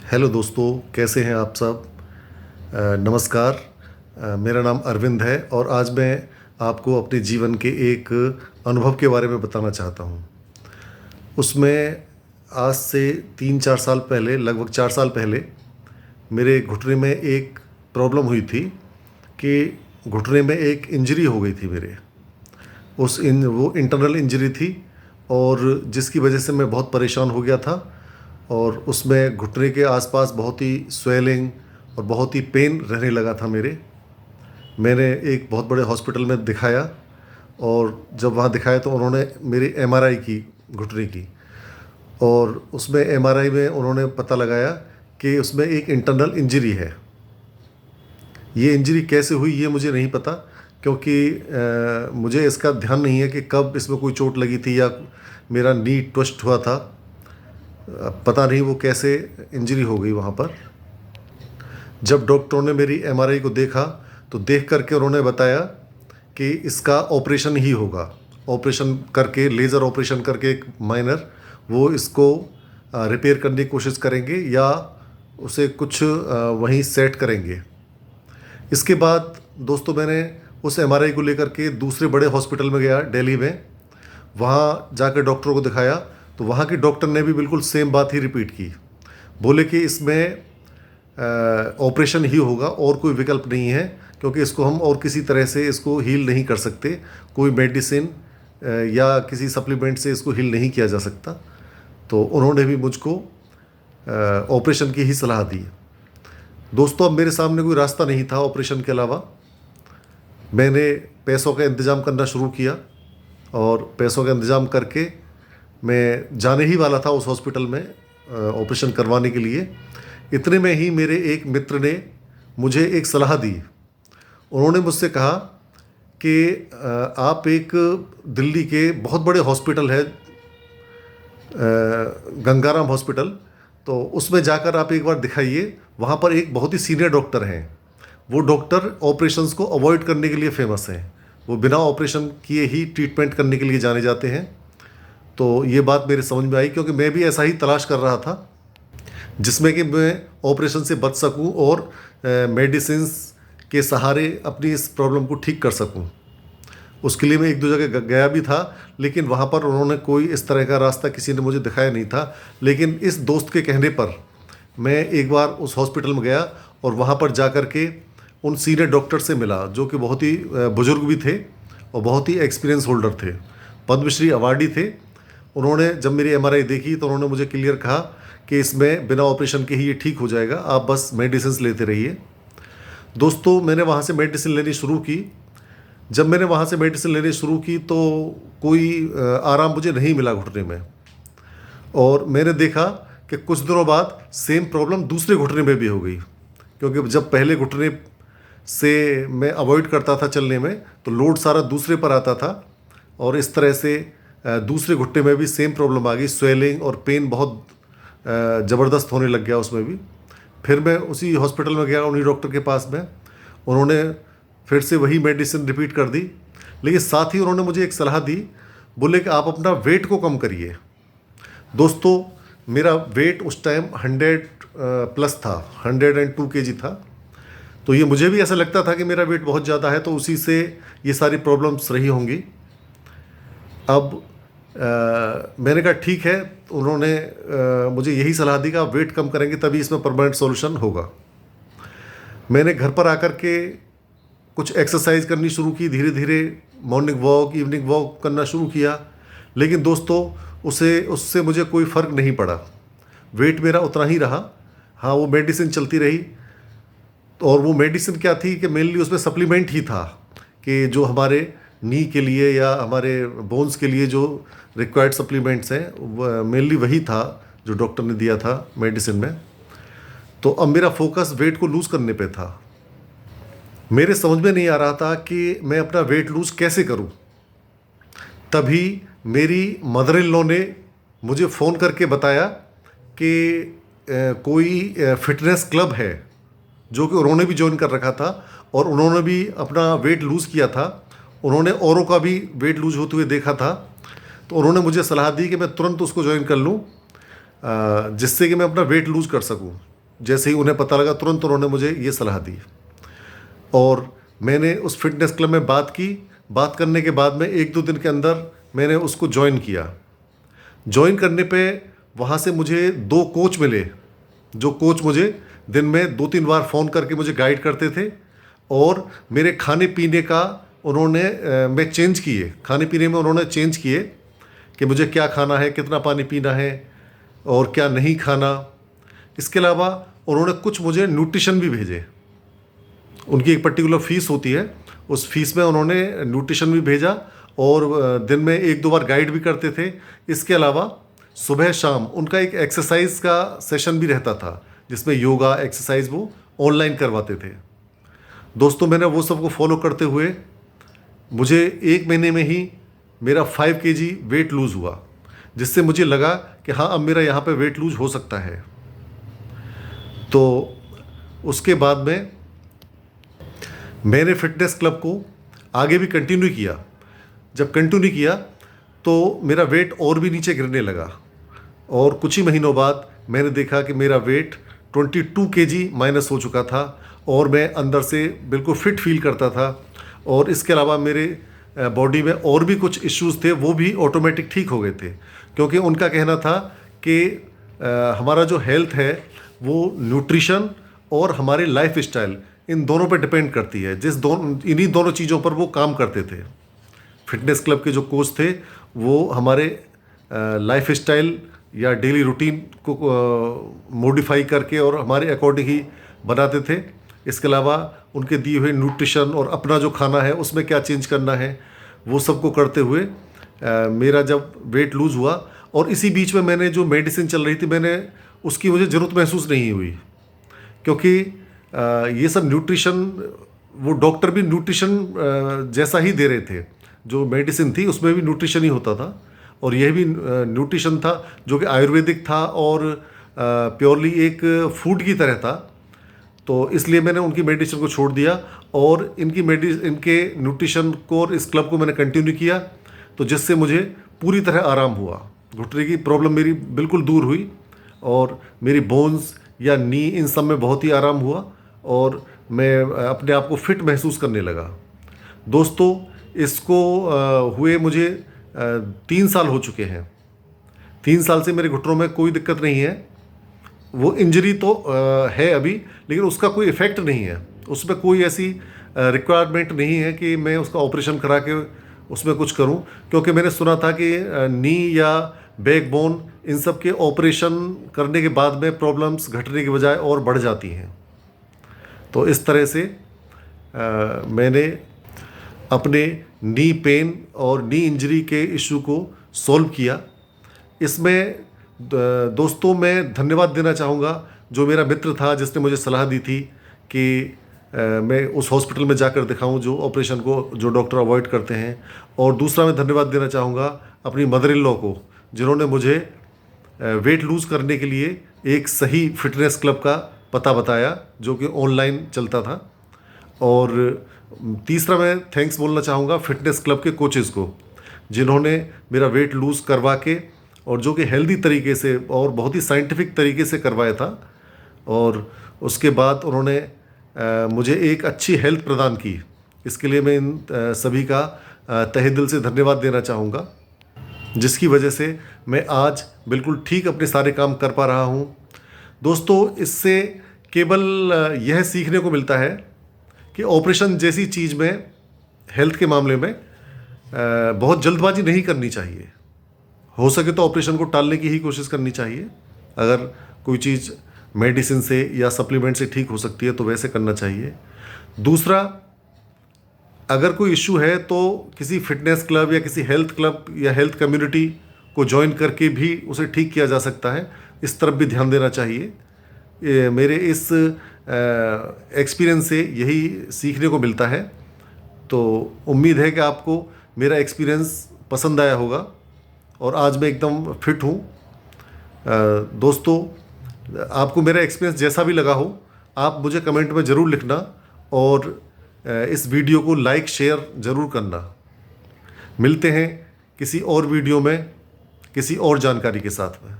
Hello दोस्तों, कैसे हैं आप सब। नमस्कार। मेरा नाम अरविंद है और आज मैं आपको अपने जीवन के एक अनुभव के बारे में बताना चाहता हूँ। उसमें आज से 3-4 साल पहले, लगभग 4 साल पहले, मेरे घुटने में एक प्रॉब्लम हुई थी कि घुटने में एक इंजरी हो गई थी मेरे। वो इंटरनल इंजरी थी और जिसकी वजह से मैं बहुत परेशान हो गया था और उसमें घुटने के आसपास बहुत ही स्वेलिंग और बहुत ही पेन रहने लगा था मेरे। मैंने एक बहुत बड़े हॉस्पिटल में दिखाया और जब वहाँ दिखाया तो उन्होंने मेरी एमआरआई की घुटने की, और उसमें एमआरआई में उन्होंने पता लगाया कि उसमें एक इंटरनल इंजरी है। ये इंजरी कैसे हुई ये मुझे नहीं पता, क्योंकि मुझे इसका ध्यान नहीं है कि कब इसमें कोई चोट लगी थी या मेरा नी ट्विस्ट हुआ था। पता नहीं वो कैसे इंजरी हो गई वहाँ पर। जब डॉक्टरों ने मेरी एमआरआई को देखा तो देख करके उन्होंने बताया कि इसका ऑपरेशन ही होगा। ऑपरेशन करके, लेज़र ऑपरेशन करके एक माइनर, वो इसको रिपेयर करने की कोशिश करेंगे या उसे कुछ वहीं सेट करेंगे। इसके बाद दोस्तों मैंने उस एमआरआई को लेकर के दूसरे बड़े हॉस्पिटल में गया दिल्ली में। वहाँ जाकर डॉक्टर को दिखाया तो वहाँ के डॉक्टर ने भी बिल्कुल सेम बात ही रिपीट की। बोले कि इसमें ऑपरेशन ही होगा और कोई विकल्प नहीं है, क्योंकि इसको हम और किसी तरह से इसको हील नहीं कर सकते। कोई मेडिसिन या किसी सप्लीमेंट से इसको हील नहीं किया जा सकता। तो उन्होंने भी मुझको ऑपरेशन की ही सलाह दी। दोस्तों अब मेरे सामने कोई रास्ता नहीं था ऑपरेशन के अलावा। मैंने पैसों का इंतज़ाम करना शुरू किया और पैसों का इंतज़ाम करके मैं जाने ही वाला था उस हॉस्पिटल में ऑपरेशन करवाने के लिए। इतने में ही मेरे एक मित्र ने मुझे एक सलाह दी। उन्होंने मुझसे कहा कि आप एक दिल्ली के बहुत बड़े हॉस्पिटल है, गंगाराम हॉस्पिटल, तो उसमें जाकर आप एक बार दिखाइए। वहाँ पर एक बहुत ही सीनियर डॉक्टर हैं। वो डॉक्टर ऑपरेशंस को अवॉइड करने के लिए फेमस हैं। वो बिना ऑपरेशन किए ही ट्रीटमेंट करने के लिए जाने जाते हैं। तो ये बात मेरे समझ में आई, क्योंकि मैं भी ऐसा ही तलाश कर रहा था जिसमें कि मैं ऑपरेशन से बच सकूं और मेडिसिन्स के सहारे अपनी इस प्रॉब्लम को ठीक कर सकूं। उसके लिए मैं एक दो जगह गया भी था, लेकिन वहाँ पर उन्होंने कोई इस तरह का रास्ता किसी ने मुझे दिखाया नहीं था। लेकिन इस दोस्त के कहने पर मैं एक बार उस हॉस्पिटल में गया और वहाँ पर जा कर के उन सीनियर डॉक्टर से मिला, जो कि बहुत ही बुजुर्ग भी थे और बहुत ही एक्सपीरियंस होल्डर थे, पद्मश्री अवार्डी थे। उन्होंने जब मेरी एमआरआई देखी तो उन्होंने मुझे क्लियर कहा कि इसमें बिना ऑपरेशन के ही ये ठीक हो जाएगा, आप बस मेडिसिन लेते रहिए। दोस्तों मैंने वहाँ से मेडिसिन लेनी शुरू की। जब मैंने वहाँ से मेडिसिन लेनी शुरू की तो कोई आराम मुझे नहीं मिला घुटने में, और मैंने देखा कि कुछ दिनों बाद सेम प्रॉब्लम दूसरे घुटने में भी हो गई। क्योंकि जब पहले घुटने से मैं अवॉइड करता था चलने में तो लोड सारा दूसरे पर आता था, और इस तरह से दूसरे घुटने में भी सेम प्रॉब्लम आ गई। स्वेलिंग और पेन बहुत ज़बरदस्त होने लग गया उसमें भी। फिर मैं उसी हॉस्पिटल में गया, उन्हीं डॉक्टर के पास में। उन्होंने फिर से वही मेडिसिन रिपीट कर दी, लेकिन साथ ही उन्होंने मुझे एक सलाह दी। बोले कि आप अपना वेट को कम करिए। दोस्तों मेरा वेट उस टाइम 100 प्लस था, 102 kg था। तो ये मुझे भी ऐसा लगता था कि मेरा वेट बहुत ज़्यादा है, तो उसी से ये सारी प्रॉब्लम्स रही होंगी। अब मैंने कहा ठीक है। तो उन्होंने मुझे यही सलाह दी कि आप वेट कम करेंगे तभी इसमें परमानेंट सॉल्यूशन होगा। मैंने घर पर आकर के कुछ एक्सरसाइज करनी शुरू की, धीरे धीरे मॉर्निंग वॉक, इवनिंग वॉक करना शुरू किया। लेकिन दोस्तों उससे मुझे कोई फ़र्क नहीं पड़ा। वेट मेरा उतना ही रहा। हाँ, वो मेडिसिन चलती रही। और वो मेडिसिन क्या थी कि मेनली उसमें सप्लीमेंट ही था, कि जो हमारे नी के लिए या हमारे बोन्स के लिए जो रिक्वायर्ड सप्लीमेंट्स हैं मेनली वही था जो डॉक्टर ने दिया था मेडिसिन में। तो अब मेरा फोकस वेट को लूज़ करने पे था। मेरे समझ में नहीं आ रहा था कि मैं अपना वेट लूज़ कैसे करूं। तभी मेरी मदर इन लॉ ने मुझे फ़ोन करके बताया कि कोई फिटनेस क्लब है, जो कि उन्होंने भी ज्वाइन कर रखा था और उन्होंने भी अपना वेट लूज़ किया था। उन्होंने औरों का भी वेट लूज होते हुए देखा था। तो उन्होंने मुझे सलाह दी कि मैं तुरंत उसको ज्वाइन कर लूँ, जिससे कि मैं अपना वेट लूज़ कर सकूँ। जैसे ही उन्हें पता लगा तुरंत उन्होंने मुझे ये सलाह दी और मैंने उस फिटनेस क्लब में बात की। बात करने के बाद में 1-2 दिन के अंदर मैंने उसको ज्वाइन किया। ज्वाइन करने पे वहाँ से मुझे 2 कोच मिले, जो कोच मुझे दिन में 2-3 बार फ़ोन करके मुझे गाइड करते थे और मेरे खाने पीने का उन्होंने मैं चेंज किए, खाने पीने में उन्होंने चेंज किए कि मुझे क्या खाना है, कितना पानी पीना है और क्या नहीं खाना। इसके अलावा उन्होंने कुछ मुझे न्यूट्रिशन भी भेजे। उनकी एक पर्टिकुलर फ़ीस होती है, उस फीस में उन्होंने न्यूट्रिशन भी भेजा और दिन में 1-2 बार गाइड भी करते थे। इसके अलावा सुबह शाम उनका एक एक्सरसाइज का सेशन भी रहता था, जिसमें योगा एक्सरसाइज वो ऑनलाइन करवाते थे। दोस्तों, मैंने वो सब को फॉलो करते हुए मुझे 1 महीने में ही मेरा 5 kg वेट लूज़ हुआ, जिससे मुझे लगा कि हाँ, अब मेरा यहाँ पे वेट लूज़ हो सकता है। तो उसके बाद में मैंने फिटनेस क्लब को आगे भी कंटिन्यू किया। जब कंटिन्यू किया तो मेरा वेट और भी नीचे गिरने लगा और कुछ ही महीनों बाद मैंने देखा कि मेरा वेट 22 kg माइनस हो चुका था और मैं अंदर से बिल्कुल फिट फील करता था। और इसके अलावा मेरे बॉडी में और भी कुछ इश्यूज़ थे, वो भी ऑटोमेटिक ठीक हो गए थे, क्योंकि उनका कहना था कि हमारा जो हेल्थ है वो न्यूट्रिशन और हमारी लाइफ स्टाइल इन दोनों पे डिपेंड करती है। इन्हीं दोनों चीज़ों पर वो काम करते थे। फिटनेस क्लब के जो कोच थे वो हमारे लाइफ स्टाइल या डेली रूटीन को मॉडिफाई करके और हमारे अकॉर्डिंग ही बनाते थे। इसके अलावा उनके दिए हुए न्यूट्रिशन और अपना जो खाना है उसमें क्या चेंज करना है, वो सब को करते हुए मेरा जब वेट लूज़ हुआ और इसी बीच में मैंने जो मेडिसिन चल रही थी मैंने उसकी मुझे ज़रूरत महसूस नहीं हुई, क्योंकि ये सब न्यूट्रिशन वो डॉक्टर भी न्यूट्रिशन जैसा ही दे रहे थे। जो मेडिसिन थी उसमें भी न्यूट्रिशन ही होता था और यह भी न्यूट्रिशन था जो कि आयुर्वेदिक था और प्योरली एक फूड की तरह था। तो इसलिए मैंने उनकी मेडिसिन को छोड़ दिया और इनके न्यूट्रिशन को और इस क्लब को मैंने कंटिन्यू किया, तो जिससे मुझे पूरी तरह आराम हुआ। घुटने की प्रॉब्लम मेरी बिल्कुल दूर हुई और मेरी बोन्स या नी इन सब में बहुत ही आराम हुआ और मैं अपने आप को फिट महसूस करने लगा। दोस्तों, इसको हुए मुझे 3 साल हो चुके हैं। 3 साल से मेरे घुटनों में कोई दिक्कत नहीं है। वो इंजरी तो है अभी, लेकिन उसका कोई इफ़ेक्ट नहीं है, उसमें कोई ऐसी रिक्वायरमेंट नहीं है कि मैं उसका ऑपरेशन करा के उसमें कुछ करूं, क्योंकि मैंने सुना था कि नी या बैकबोन इन सब के ऑपरेशन करने के बाद में प्रॉब्लम्स घटने के बजाय और बढ़ जाती हैं। तो इस तरह से मैंने अपने नी पेन और नी इंजरी के इशू को सॉल्व किया। इसमें दोस्तों मैं धन्यवाद देना चाहूँगा जो मेरा मित्र था जिसने मुझे सलाह दी थी कि मैं उस हॉस्पिटल में जाकर दिखाऊं जो ऑपरेशन को जो डॉक्टर अवॉइड करते हैं। और दूसरा मैं धन्यवाद देना चाहूँगा अपनी मदर इन लॉ को, जिन्होंने मुझे वेट लूज़ करने के लिए एक सही फिटनेस क्लब का पता बताया जो कि ऑनलाइन चलता था। और तीसरा मैं थैंक्स बोलना चाहूँगा फिटनेस क्लब के कोचेस को, जिन्होंने मेरा वेट लूज़ करवा के और जो कि हेल्दी तरीके से और बहुत ही साइंटिफिक तरीके से करवाया था। और उसके बाद उन्होंने मुझे एक अच्छी हेल्थ प्रदान की। इसके लिए मैं इन सभी का तहे दिल से धन्यवाद देना चाहूँगा, जिसकी वजह से मैं आज बिल्कुल ठीक अपने सारे काम कर पा रहा हूँ। दोस्तों, इससे केवल यह सीखने को मिलता है कि ऑपरेशन जैसी चीज़ में हेल्थ के मामले में बहुत जल्दबाजी नहीं करनी चाहिए। हो सके तो ऑपरेशन को टालने की ही कोशिश करनी चाहिए। अगर कोई चीज़ मेडिसिन से या सप्लीमेंट से ठीक हो सकती है तो वैसे करना चाहिए। दूसरा, अगर कोई इश्यू है तो किसी फिटनेस क्लब या किसी हेल्थ क्लब या हेल्थ कम्युनिटी को ज्वाइन करके भी उसे ठीक किया जा सकता है। इस तरफ भी ध्यान देना चाहिए। मेरे इस एक्सपीरियंस से यही सीखने को मिलता है। तो उम्मीद है कि आपको मेरा एक्सपीरियंस पसंद आया होगा और आज मैं एकदम फिट हूँ। दोस्तों, आपको मेरा एक्सपीरियंस जैसा भी लगा हो आप मुझे कमेंट में ज़रूर लिखना और इस वीडियो को लाइक शेयर ज़रूर करना। मिलते हैं किसी और वीडियो में किसी और जानकारी के साथ में।